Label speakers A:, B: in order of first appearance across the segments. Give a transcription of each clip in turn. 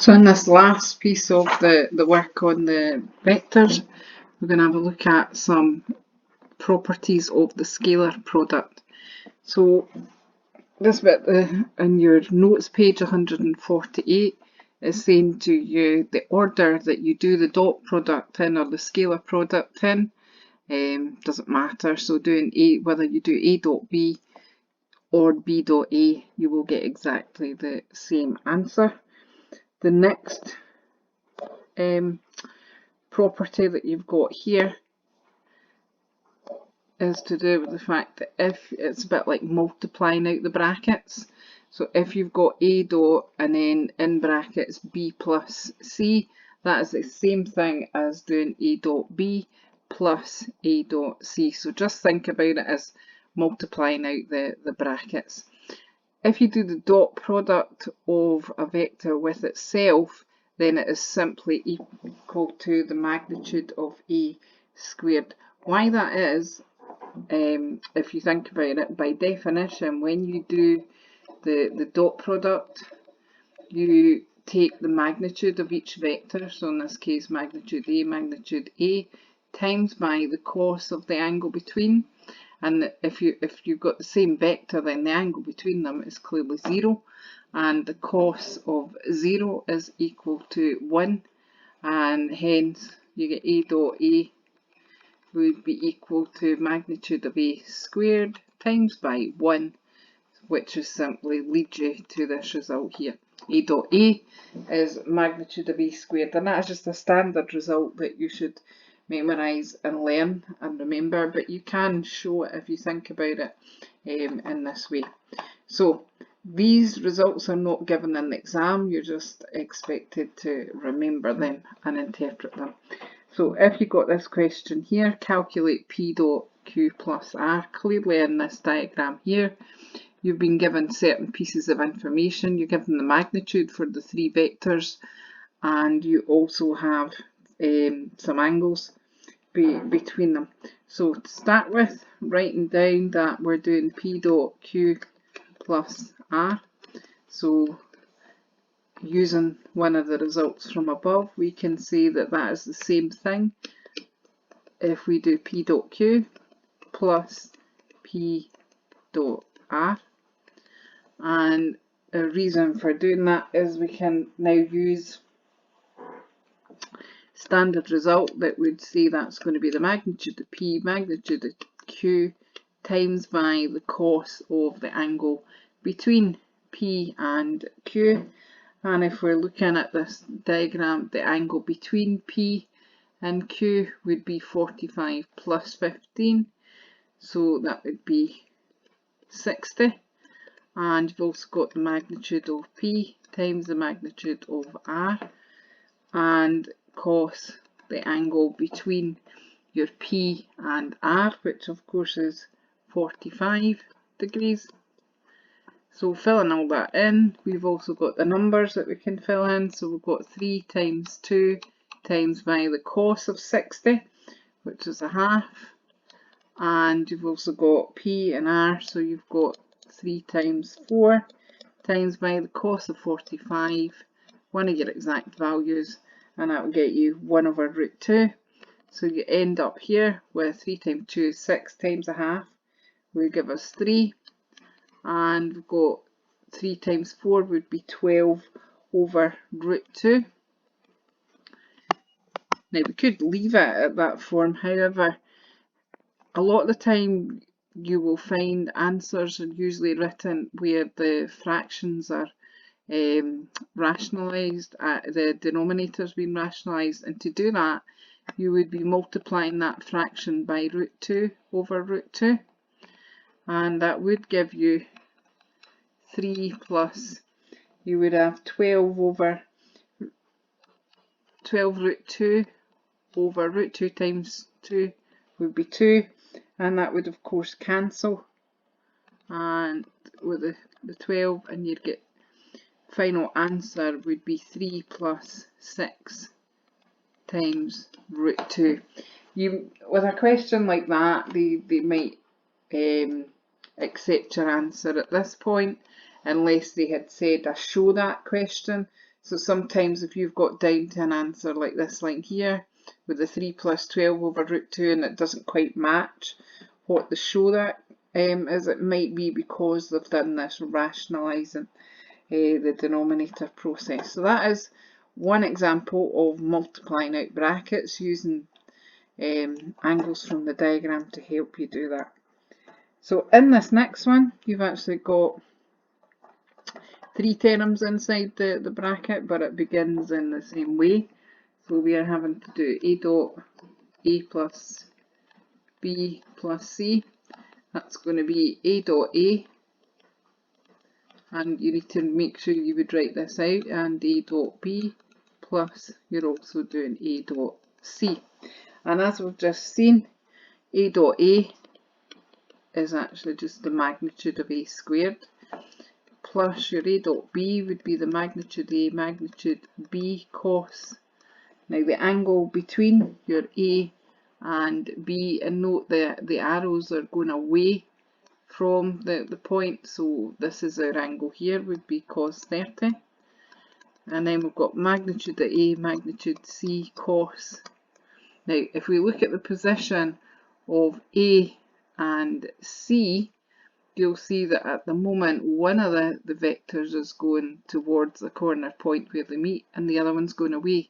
A: So in this last piece of the work on the vectors, we're going to have a look at some properties of the scalar product. So this bit in your notes, page 148, is saying to you the order that you do the dot product in or the scalar product in doesn't matter. So doing A, whether you do A dot B or B dot A, you will get exactly the same answer. The next property that you've got here is to do with the fact that if it's a bit like multiplying out the brackets. So if you've got A dot and then in brackets B plus C, that is the same thing as doing A dot B plus A dot C. So just think about it as multiplying out the brackets. If you do the dot product of a vector with itself, then it is simply equal to the magnitude of A squared. Why that is, if you think about it, by definition, when you do the dot product, you take the magnitude of each vector, so in this case magnitude A, times by the cos of the angle between. And if you've got the same vector, then the angle between them is clearly 0, and the cos of 0 is equal to 1, and hence you get A dot A would be equal to magnitude of A squared times by 1, which is simply leads you to this result here. A dot A is magnitude of A squared, and that is just a standard result that you should memorise and learn and remember, but you can show it if you think about it in this way. So these results are not given in the exam, you're just expected to remember them and interpret them. So if you got this question here, calculate P dot Q plus R. Clearly in this diagram here, you've been given certain pieces of information. You're given the magnitude for the three vectors, and you also have some angles between them. So to start with, writing down that we're doing P dot Q plus R. So using one of the results from above, we can see that that is the same thing if we do P dot Q plus P dot R. And a reason for doing that is we can now use standard result that would say that's going to be the magnitude of P, magnitude of Q, times by the cos of the angle between P and Q. And if we're looking at this diagram, the angle between P and Q would be 45 plus 15, so that would be 60. And you've also got the magnitude of P times the magnitude of R, and cos the angle between your P and R, which of course is 45 degrees. So filling all that in, we've also got the numbers that we can fill in. So we've got 3 times 2 times by the cos of 60, which is a half. And you've also got P and R, so you've got 3 times 4 times by the cos of 45, one of your exact values, and that will get you 1 over root 2. So you end up here with 3 times 2 is 6 times a half, will give us 3. And we've got 3 times 4 would be 12 over root 2. Now we could leave it at that form, however, a lot of the time you will find answers are usually written where the fractions are rationalised, the denominator's been rationalised, and to do that you would be multiplying that fraction by root 2 over root 2, and that would give you 3 plus, you would have 12 root 2 over root 2 times 2 would be 2, and that would of course cancel and with the 12, and you'd get final answer would be 3 plus 6 times root 2. With a question like that, they might accept your answer at this point, unless they had said a show that question. So sometimes if you've got down to an answer like this line here, with the 3 plus 12 over root 2, and it doesn't quite match what they show that is, it might be because they've done this rationalising the denominator process. So that is one example of multiplying out brackets using angles from the diagram to help you do that. So in this next one, you've actually got 3 terms inside the bracket, but it begins in the same way. So we are having to do A dot A plus B plus C. That's going to be A dot A, and you need to make sure you would write this out, and A dot B plus, you're also doing A dot C. And as we've just seen, A dot A is actually just the magnitude of A squared, plus your A dot B would be the magnitude A magnitude B cos. Now the angle between your A and B, and note the arrows are going away from the point, so this is our angle here, would be cos 30. And then we've got magnitude of A, magnitude C, cos. Now if we look at the position of A and C, you'll see that at the moment one of the vectors is going towards the corner point where they meet, and the other one's going away.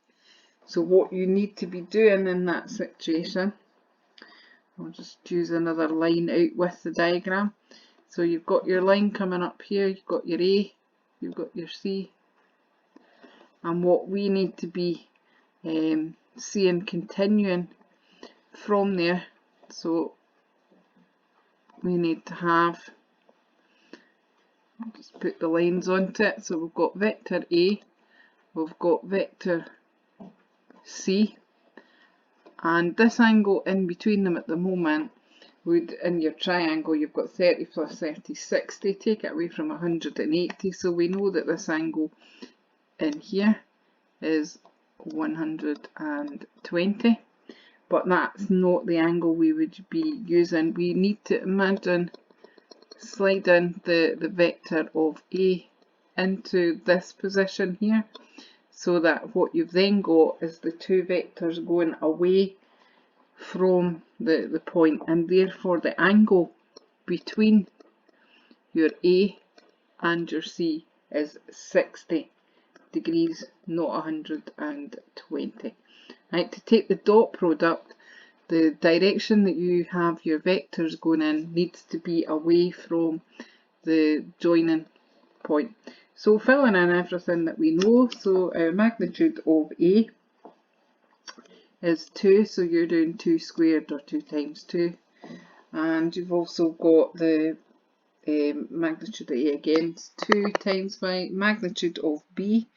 A: So what you need to be doing in that situation, I'll just use another line out with the diagram. So you've got your line coming up here, you've got your A, you've got your C, and what we need to be seeing continuing from there, so we need to have, I'll just put the lines onto it, so we've got vector A, we've got vector C, and this angle in between them at the moment would, in your triangle, you've got 30 plus 30, 60, take it away from 180, so we know that this angle in here is 120, but that's not the angle we would be using. We need to imagine sliding the vector of A into this position here, so that what you've then got is the two vectors going away from the point, and therefore the angle between your A and your C is 60 degrees, not 120. Right, to take the dot product, the direction that you have your vectors going in needs to be away from the joining point. So filling in everything that we know, so our magnitude of A is 2, so you're doing 2 squared or 2 times 2, and you've also got the magnitude of A again, 2 times by magnitude of B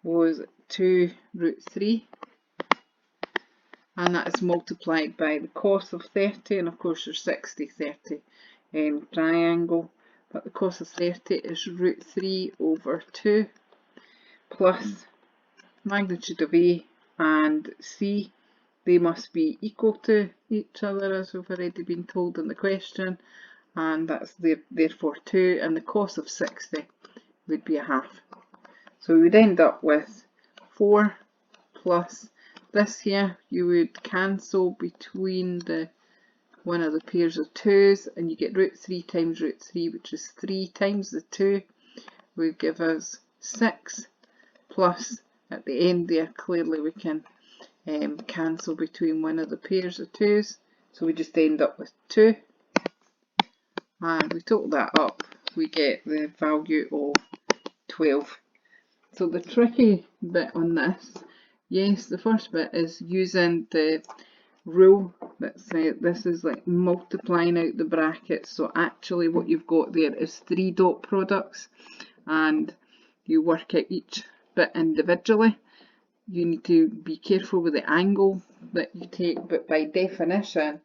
A: was 2 root 3, and that is multiplied by the cos of 30, and of course your 60, 30 triangle, but the cos of 30 is root 3 over 2, plus magnitude of A and C, they must be equal to each other, as we've already been told in the question, and that's therefore 2, and the cos of 60 would be a half. So we would end up with 4 plus this here, you would cancel between one of the pairs of 2's, and you get root 3 times root 3, which is 3 times the 2, would give us 6, plus at the end there, clearly we can cancel between one of the pairs of 2's, so we just end up with 2, and we total that up, we get the value of 12. So the tricky bit on this, yes, the first bit is using the rule that says this is like multiplying out the brackets, so actually what you've got there is 3 dot products, and you work out each bit individually. You need to be careful with the angle that you take, but by definition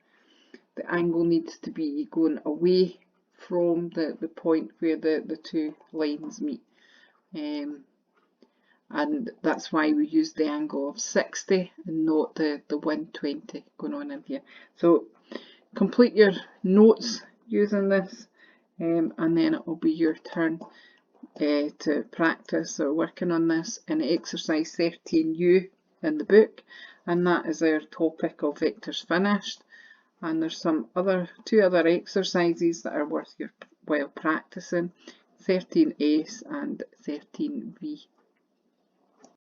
A: the angle needs to be going away from the point where the two lines meet, and that's why we use the angle of 60 and not the 120 going on in here. So complete your notes using this, and then it will be your turn to practice or working on this in exercise 13U in the book, and that is our topic of vectors finished. And there's two other exercises that are worth your while practicing, 13S and 13V.